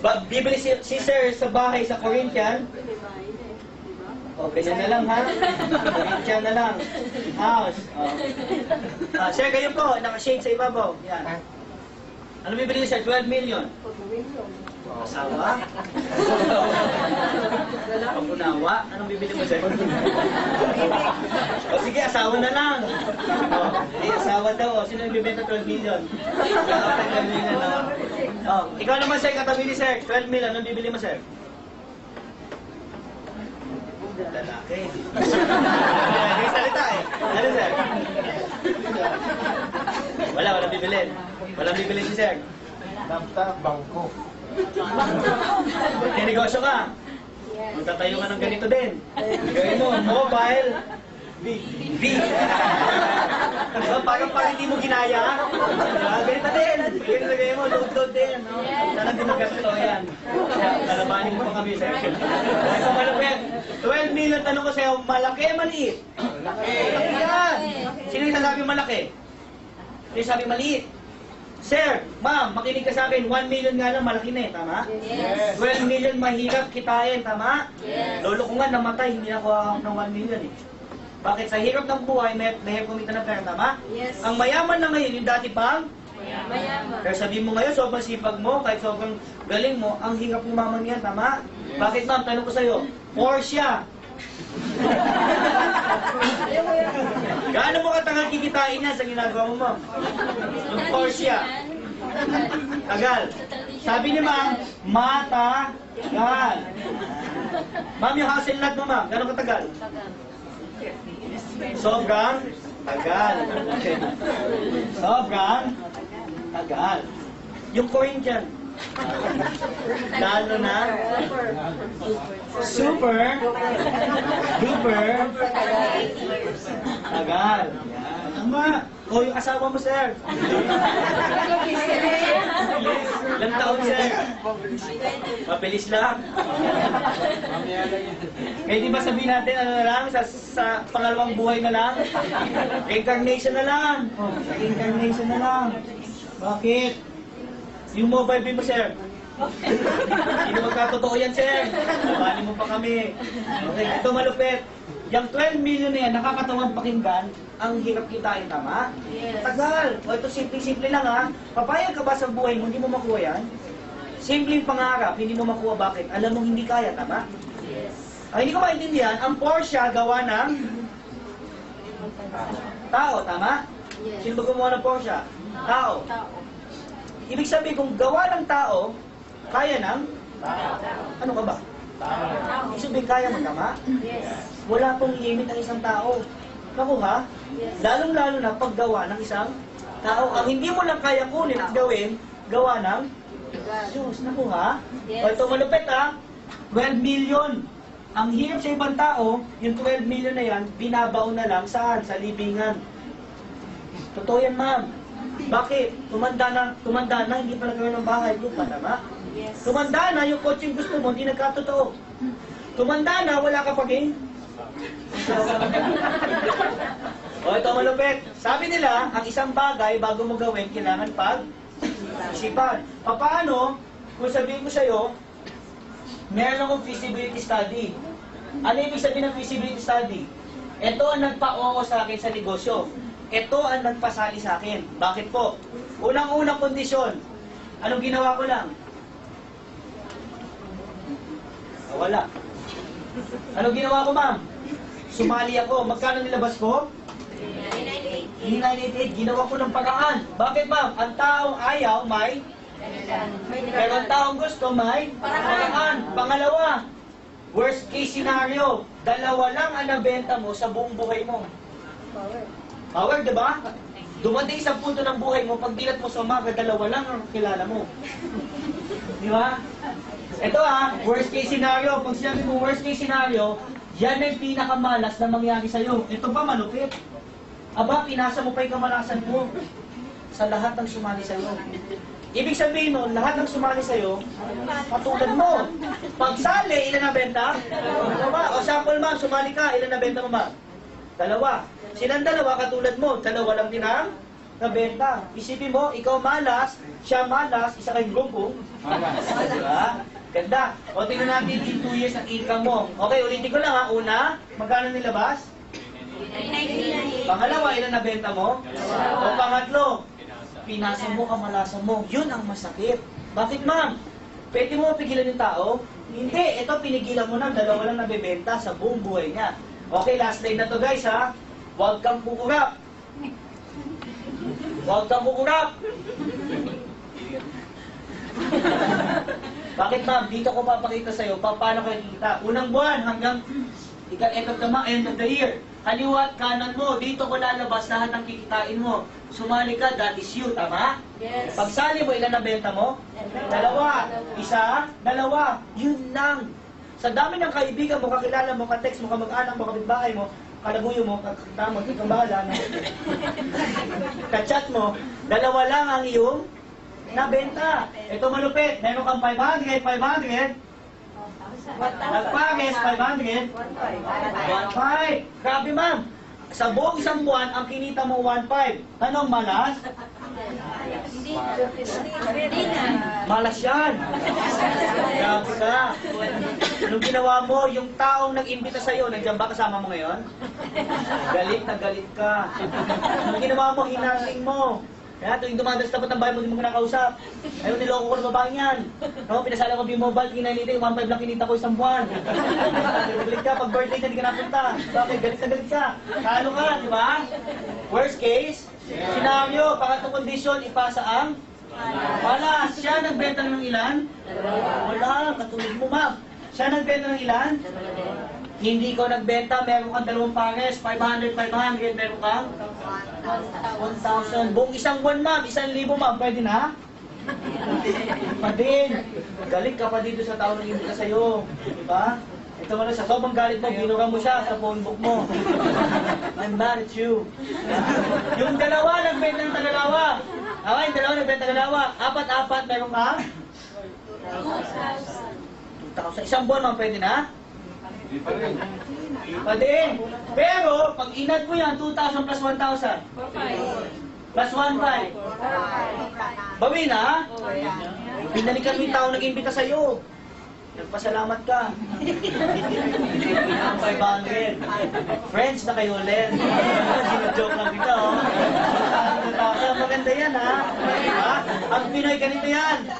Bibili si Sir sa bahay sa Corinthian. O, ganyan na lang, ha? Corinthian na lang. House. Sir, kayo po, naka-shade sa ibabaw. Yan. Ano bibili niyo, sir? 12 million. Asawa? Pag-unawa? Anong bibili mo, sir? O sige, asawa na lang. Asawa daw. Sino yung bibenta 12 million? 12 million na. Ikaw naman, sir, katabi ni sir. 12 million. Anong bibili mo, sir? Lalaki. May salita eh. Ano, sir? Walang bibilin. Walang bibilin si sir. Laptop, bangko. May negosyo ka. Magtatayo ka ng ganito din. Gawin mo, mobile. B. So, parang hindi mo ginaya. Ganito din. Ganito na gawin mo, load din. Sana din magkasuto yan. Nalabanin mo pa kami, sir. Ito malapit. 12 million, tanong ko sa'yo, malaki, maliit? Malaki. Malaki yan. Sino yung sasabi malaki? Sino yung sabi maliit? Sir, ma'am, makinig ka sa akin, 1 million nga lang, malaki na eh, tama? Yes. 12 million, mahirap kitain, tama? Yes. Lolo ko nga namatay, hindi nakuha ng 1 million eh. Bakit? Sa hirap ng buhay, may kumita ng pera, tama? Yes. Ang mayaman na ngayon, yung dati pang? Mayaman. Pero sabihin mo ngayon, sobrang sipag mo, kahit sobrang galing mo, ang hirap umaman yan, tama? Yes. Bakit ma'am? Tanong ko sa'yo, Porsche. Gaano mo katagal kikitain yan sa ginagawa mo, ma'am? Yung Porsche. Tagal. Sabi ni ma'am, matagal. Ma'am, yung house and lot mo, ma'am, gaano katagal? Sobrang tagal. Sobrang tagal. Yung Corinthian, lalo na super duper tagal. Tama. O yung asawa mo, sir. Ilang taon, sir? Mabilis lang. Kaya di ba sabihin natin, ano na lang, sa pangalawang buhay na lang? Reincarnation na lang. Reincarnation na lang. Bakit? Yung mobile bill mo, sir. Hindi magkatotoo yan, sir. Nabali mo pa kami. Okay, ito malupit. Yung 12 million na yan, nakakatawang pakinggan, ang hirap kitain, tama? Yes. Tagal. O ito, simple-simple lang ha. Papayag ka ba sa buhay mo, hindi mo makuha yan? Simpleng pangarap, hindi mo makuha, bakit? Alam mo hindi kaya, tama? Yes. Ay, hindi ko maintindihan, ang Porsche gawa ng tao, tama? Yes. Sino ba gumawa ng Porsche? Tao. Tao. Ibig sabihin, kung gawa ng tao, kaya ng? Ano ka ba? Tao. Ibig sabihin, kaya mo, tama? Yes. Wala pong limit ang isang tao. Nakuha? Yes. Lalong-lalo na paggawa ng isang tao. Ang hindi mo lang kaya kunin at gawin, gawa ng Diyos. Nakuha? Yes. O ito malupit ha? 12 million. Ang hirap sa ibang tao, yung 12 million na yan, binabaon na lang saan? Sa libingan. Totoo yan, ma'am. Bakit? Tumanda na, hindi pa nagkaroon ng bahay, lupa, tama? Yes. Tumanda na, yung coaching gusto mo, hindi nagkatotoo. Tumanda na, wala ka pa rin. O ito malupit. Sabi nila, ang isang bagay bago mo gawin, kailangan pag-isipan. Paano, kung sabihin ko sa'yo, meron akong feasibility study. Ano ibig sabihin ng feasibility study? Ito ang nagpa-oo sa akin sa negosyo. Ito ang nagpasali sa akin. Bakit po? Unang-unang kondisyon. Anong ginawa ko lang? Wala. Anong ginawa ko, ma'am? Sumali ako. Magkano nilabas ko? 988. Ginawa ko ng paraan. Bakit, ma'am? Ang taong ayaw may pero ang taong gusto may paraan. Pangalawa, worst case scenario, dalawa lang ang nabenta mo sa buong buhay mo. Power, di ba? Dumating sa punto ng buhay mo, pag dilat mo sa umaga, dalawa lang ang kilala mo. Di ba? Ito worst case scenario. Pag sinabi mo worst case scenario, yan ang pinakamalas na mangyari sa'yo. Ito pa malupit. Aba, pinasa mo pa yung kamalasan mo sa lahat ng sumali sa'yo. Ibig sabihin nun, lahat ng sumali sa'yo, katulad mo. Pagsali, ilan na benta? Dalawa. O sample ma'am, sumali ka, ilan na benta mo ma'am? Dalawa. Silang dalawa, katulad mo, dalawa lang din ang nabenta. Isipin mo, ikaw malas, siya malas, isa kayong grupo. Diba? Ganda. O, tingnan natin in 2 years ang income mo. Okay, ulitin ko lang ha. Una, magkano nilabas? Pangalawa, ilan nabenta mo? O pangatlo, pinasa mo, kamalasan mo. Yun ang masakit. Bakit ma'am? Pwede mo pigilan yung tao? Hindi. Ito, pinigilan mo na. Dalawa lang nabebenta sa buong buhay niya. Okay, last line na to guys ha. Huwag kang kukurap. Huwag kang kukurap. Bakit ma'am? Dito ko papakita sa'yo paano kayo kita. Unang buwan hanggang end of the year. Kaliwa at kanan mo, dito ko lalabas lahat ng kikitain mo. Sumali ka, that is you, tama? Yes. Pagsali mo, ilan nabenta mo? Dalawa. Isa, dalawa. Yun lang. Sa dami ng kaibigan mo, kakilala mo, ka-text mo, kamag-anak mo, kapitbahay mo, kalaguyo mo, kakamot, ikaw bahala na. Ka-chat mo, dalawa lang ang iyong nabenta. Ito malupit. Meron kang 500. Nagpares, 500. 1.5. Grabe ma'am. Sa buong isang buwan, ang kinita mo 1.5. Tanong, malas? Malas yan. Grabe ka. Anong ginawa mo? Yung taong nag-imbita sa'yo, nandiyan ba kasama mo ngayon? Galit na galit ka. Anong ginawa mo? Hinaling mo. Kaya tuwing dumadalas tapat ng bahay mo, hindi mo kinakausap. Ayaw, niloko ko na babaeng yan. No, pinasala ko B-Mobile, kinalita, 1.5 lang kinita ko isang buwan. Galit ka, pag birthday na, hindi ka napunta. Bakit? Galit na galit ka. Talo ka, di ba? Worst case, scenario, pangatlong kondisyon, ipasa ang wala. Siya nagbenta ng ilan? Wala, katulad mo ma'am. Siya nagbenta ng ilan? Hindi ko nagbenta, meron kang dalawang pares, 500, meron kang 1,000. Buong isang buwan ma'am, 1,000 ma'am, pwede na? Pa din. Galit ka pa dito sa tao nang hindi ka sa'yo. Diba? Ito mo na, sa sobrang galit mo, binuga mo siya sa phone book mo. I'm mad at you. Yung dalawa, nagbenta ng Tagalawa. Okay, yung dalawa, nagbenta ng Tagalawa. Apat, meron kang? 2,000. Isang buwan ma'am, pwede na? Pwede. Pero, pag inad mo yan, 2,000 plus 1,000. Plus 1,500. Bawi na? Binalikan mo yung tao nag-imbita sa'yo. Nagpasalamat ka. Ang 500. Friends na kayo ulit. Sino-joke lang kita, oh. 2,000. Maganda yan, ha? Diba? Ang Pinoy, ganito yan.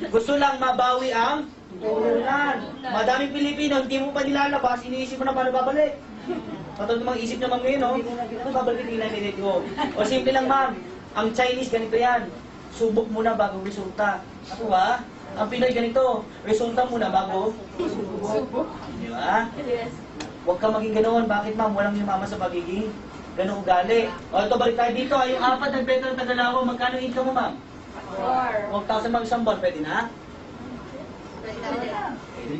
Gusto lang mabawi ang ulan. Madaming Pilipino, hindi mo pa nilalabas, iniisip mo na paano babalik. Patulad namang isip naman ngayon, no? Ano babalik nila nilid ko? O simple lang, ma'am. Ang Chinese, ganito yan. Subok muna bago resulta. Ako ba? Ang Pinoy ganito. Resulta muna bago subok. Di ba? Huwag ka maging ganoon. Bakit, ma'am? Walang yumama sa pagiging ganong ugali. O ito, balik tayo dito. Yung apat nagbenta ng Tagalawa, magkano income mo, ma'am? 4,000 ma'am isang buwan, pwede na? Pwede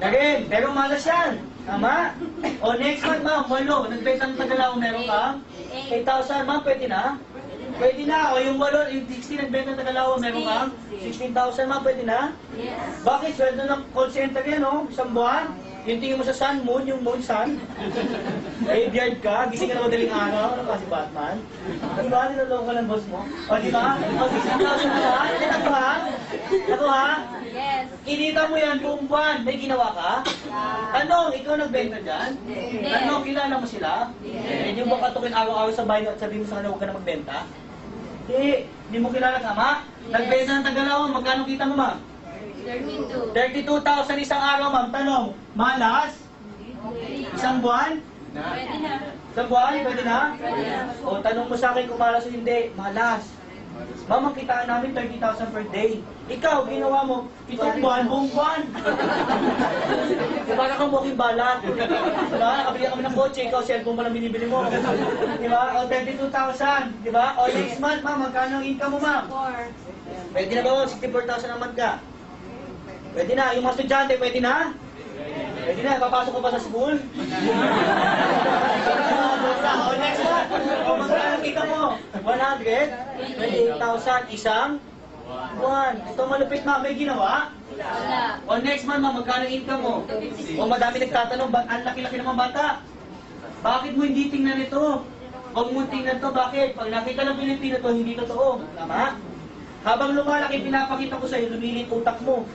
na rin. Pero malas yan. Tama? O next month, ma'am, 8. Nagbenta ng Tagalawa, meron ka? 8,000, ma'am, pwede na? Pwede na. O yung 8, yung 16 nagbenta ng Tagalawa, meron ka? 16,000, ma'am, pwede na? Bakit? Sweldo ng call center yan, no? Isang buwan? Yung tingin mo sa sun, moon, yung moon, sun. Graveyard ka, gising ka na madaling araw, ano ka si Batman? Di ba? Niloloko ka ng boss mo? O, di ba? O, 16,000 na ba? Ako ha? Ako ha? Yes. Kinita mo yan buong buwan. May ginawa ka? Tanong, ikaw nagbenta dyan? Tanong, kilala mo sila? Hindi mo katukin araw-araw sa bayan at sabihin mo sa kanila huwag ka na magbenta? Hindi mo kilala, tama? Nagbenta ng Tagalawa, magkano kita mo, ma'am? 32. 32,000 isang araw, ma'am. Tanong, malas? Isang buwan? Pwede na. Isang buwan? Pwede na? Pwede na. O, tanong mo sa akin kung malas o hindi. Malas. Ma'am, ang kitaan namin 30,000 per day. Ikaw, ginawa mo, 7 buwan, buong buwan. Di ba, nakamuking balat? Di ba, nakabili kami ng kotse, ikaw, cellphone pa lang binibili mo. Di ba, o 32,000. Di ba, o next month, ma'am, magkano ang income mo, ma'am? 4. Pwede na ba, 64,000 ang month ka? Pwede na, yung mga estudyante, pwede na? Pwede na, papasok ko pa sa school? O next month, o magkano kita mo? 128,000 isang buwan. Ito malupit, ma'am, may ginawa? Wala. O next month, ma'am, magkano income mo? O madami nagtatanong, ang laki-laki ng mga bata. Bakit mo hindi tingnan ito? Huwag mo tingnan to, bakit? Pag nakita ng Pilipino to, hindi totoo. Tama? Habang lumalaki, pinapakita ko sa'yo, lumilit utak mo.